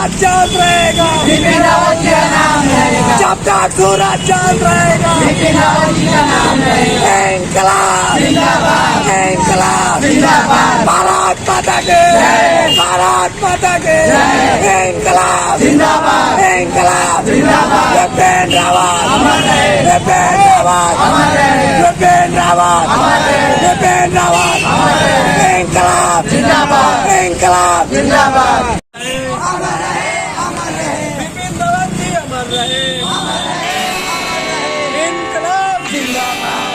सूरज चांद रहेगा, बिपिन रावत जी का नाम रहेगा, जब तक सूरज चांद रहेगा, बिपिन रावत जी का नाम रहेगा। इंकलाब जिंदाबाद, इंकलाब, जिंदाबाद, भारत माता के, भारत माता के, इंकलाब जिंदाबाद, इंकलाब, जिंदाबाद, बिपिन रावत अमर रहे, बिपिन रावत अमर रहे, बिपिन रावत अमर रहे, बिपिन रावत अमर रहे, इंकलाब जिंदाबाद, इंकलाब जिंदाबाद। बिपिन रावत जी अमर रहे, इंकलाब जिंदाबाद।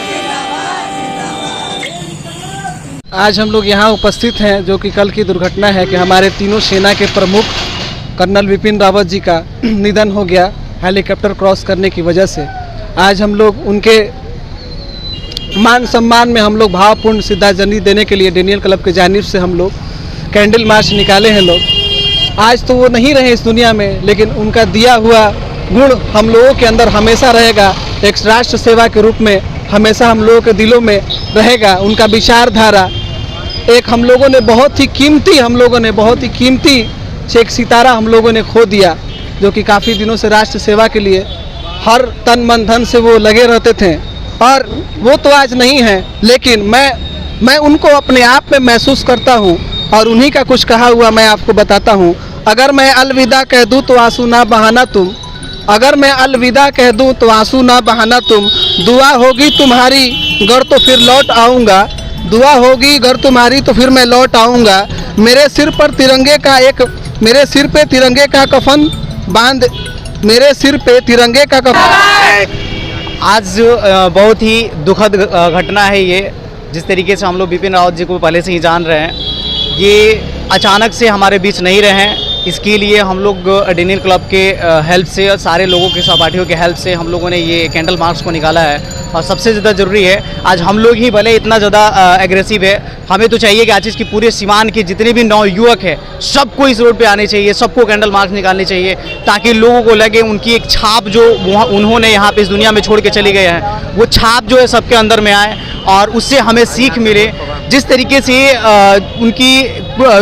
आज हम लोग यहाँ उपस्थित हैं जो कि कल की दुर्घटना है कि हमारे तीनों सेना के प्रमुख कर्नल विपिन रावत जी का निधन हो गया हेलीकॉप्टर क्रॉस करने की वजह से। आज हम लोग उनके मान सम्मान में हम लोग भावपूर्ण श्रद्धांजलि देने के लिए डेनियल क्लब के जानिब से हम लोग कैंडल मार्च निकाले हैं लोग। आज तो वो नहीं रहे इस दुनिया में, लेकिन उनका दिया हुआ गुण हम लोगों के अंदर हमेशा रहेगा, एक राष्ट्र सेवा के रूप में हमेशा हम लोगों के दिलों में रहेगा। उनका विचारधारा एक हम लोगों ने बहुत ही कीमती एक सितारा हम लोगों ने खो दिया, जो कि काफ़ी दिनों से राष्ट्र सेवा के लिए हर तन मन धन से वो लगे रहते थे। और वो तो आज नहीं है, लेकिन मैं उनको अपने आप में महसूस करता हूँ और उन्हीं का कुछ कहा हुआ मैं आपको बताता हूँ। अगर मैं अलविदा कह दूँ तो आंसू ना बहाना तुम, अगर मैं अलविदा कह दूँ तो आंसू ना बहाना तुम, दुआ होगी तुम्हारी गर तो फिर लौट आऊँगा, दुआ होगी गर तुम्हारी तो फिर मैं लौट आऊँगा। मेरे सिर पे तिरंगे का कफन बांध, मेरे सिर पे तिरंगे का कफन। आज बहुत ही दुखद घटना है ये, जिस तरीके से हम लोग बिपिन रावत जी को पहले से ही जान रहे हैं, ये अचानक से हमारे बीच नहीं रहे हैं। इसके लिए हम लोग डेनियल क्लब के हेल्प से और सारे लोगों के सहपाठियों के हेल्प से हम लोगों ने ये कैंडल मार्च को निकाला है। और सबसे ज़्यादा ज़रूरी है, आज हम लोग ही भले इतना ज़्यादा एग्रेसिव है, हमें तो चाहिए कि आज इसकी पूरे सीमान के जितने भी नवयुवक है सबको इस रोड पे आने चाहिए, सबको कैंडल मार्च निकालनी चाहिए, ताकि लोगों को लगे उनकी एक छाप जो उन्होंने यहाँ पे इस दुनिया में छोड़ के चले गए हैं, वो छाप जो है सबके अंदर में आए और उससे हमें सीख मिले। जिस तरीके से उनकी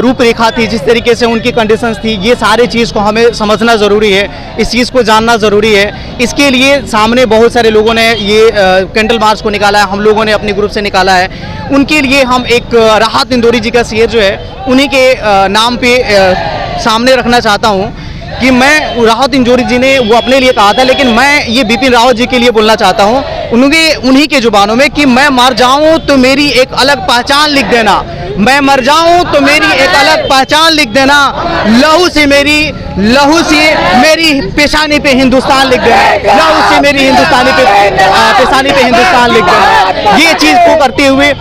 रूपरेखा थी, जिस तरीके से उनकी कंडीशंस थी, ये सारे चीज़ को हमें समझना ज़रूरी है, इस चीज़ को जानना ज़रूरी है। इसके लिए सामने बहुत सारे लोगों ने ये कैंडल मार्च को निकाला है, हम लोगों ने अपने ग्रुप से निकाला है। उनके लिए हम एक राहत इंदौरी जी का शेर जो है उन्हीं के नाम पे सामने रखना चाहता हूँ कि मैं राहत इंदौरी जी ने वो अपने लिए कहा था, लेकिन मैं ये बिपिन रावत जी के लिए बोलना चाहता हूँ उन्हीं के जुबानों में कि मैं मर जाऊँ तो मेरी एक अलग पहचान लिख देना, मैं मर जाऊँ तो मेरी एक अलग पहचान लिख देना, लहू से मेरी पेशानी पे हिंदुस्तान लिख देना, लहू से मेरी पेशानी पे हिंदुस्तान लिख देना। ये चीज़ को करते हुए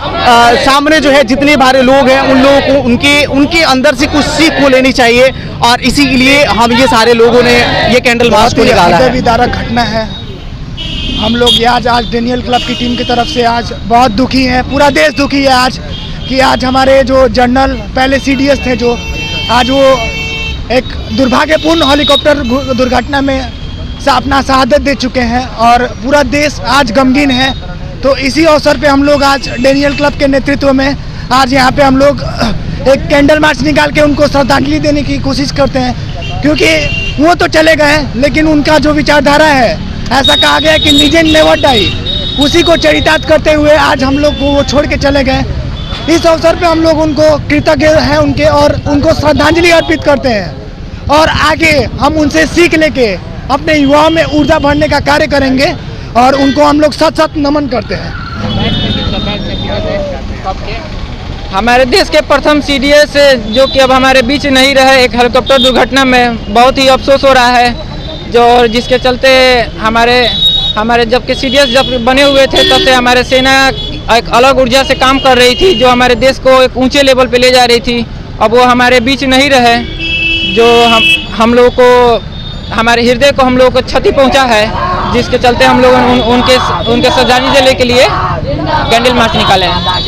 सामने जो है जितने भारे लोग हैं उन लोगों को उनके अंदर से कुछ सीख को लेनी चाहिए, और इसी के लिए हम ये सारे लोगों ने ये कैंडल मार्च को निकाला है। विदारक घटना है। हम लोग ये आज डेनियल क्लब की टीम की तरफ से आज बहुत दुखी हैं, पूरा देश दुखी है आज कि आज हमारे जो जनरल पहले CDS थे, जो आज वो एक दुर्भाग्यपूर्ण हेलीकॉप्टर दुर्घटना में अपना शहादत दे चुके हैं और पूरा देश आज गमगीन है। तो इसी अवसर पे हम लोग आज डेनियल क्लब के नेतृत्व में आज यहाँ पे हम लोग एक कैंडल मार्च निकाल के उनको श्रद्धांजलि देने की कोशिश करते हैं, क्योंकि वो तो चले गए लेकिन उनका जो विचारधारा है, ऐसा कहा गया है कि लीजेंड नेवर डाई, उसी को चरितार्थ करते हुए आज हम लोग को वो छोड़ के चले गए। इस अवसर पे हम लोग उनको कृतज्ञ हैं उनके और उनको श्रद्धांजलि अर्पित करते हैं और आगे हम उनसे सीख लेके अपने युवाओं में ऊर्जा भरने का कार्य करेंगे और उनको हम लोग सत नमन करते हैं। हमारे देश के प्रथम CDS जो कि अब हमारे बीच नहीं रहे, एक हेलीकॉप्टर दुर्घटना में बहुत ही अफसोस हो रहा है, जो जिसके चलते हमारे जब के CDS जब बने हुए थे तब से हमारे सेना एक अलग ऊर्जा से काम कर रही थी, जो हमारे देश को एक ऊंचे लेवल पे ले जा रही थी। अब वो हमारे बीच नहीं रहे, जो हम लोगों को हमारे हृदय को हम लोगों को क्षति पहुंचा है, जिसके चलते हम लोग उनके श्रद्धांजलि देने के लिए कैंडल मार्च निकाले हैं।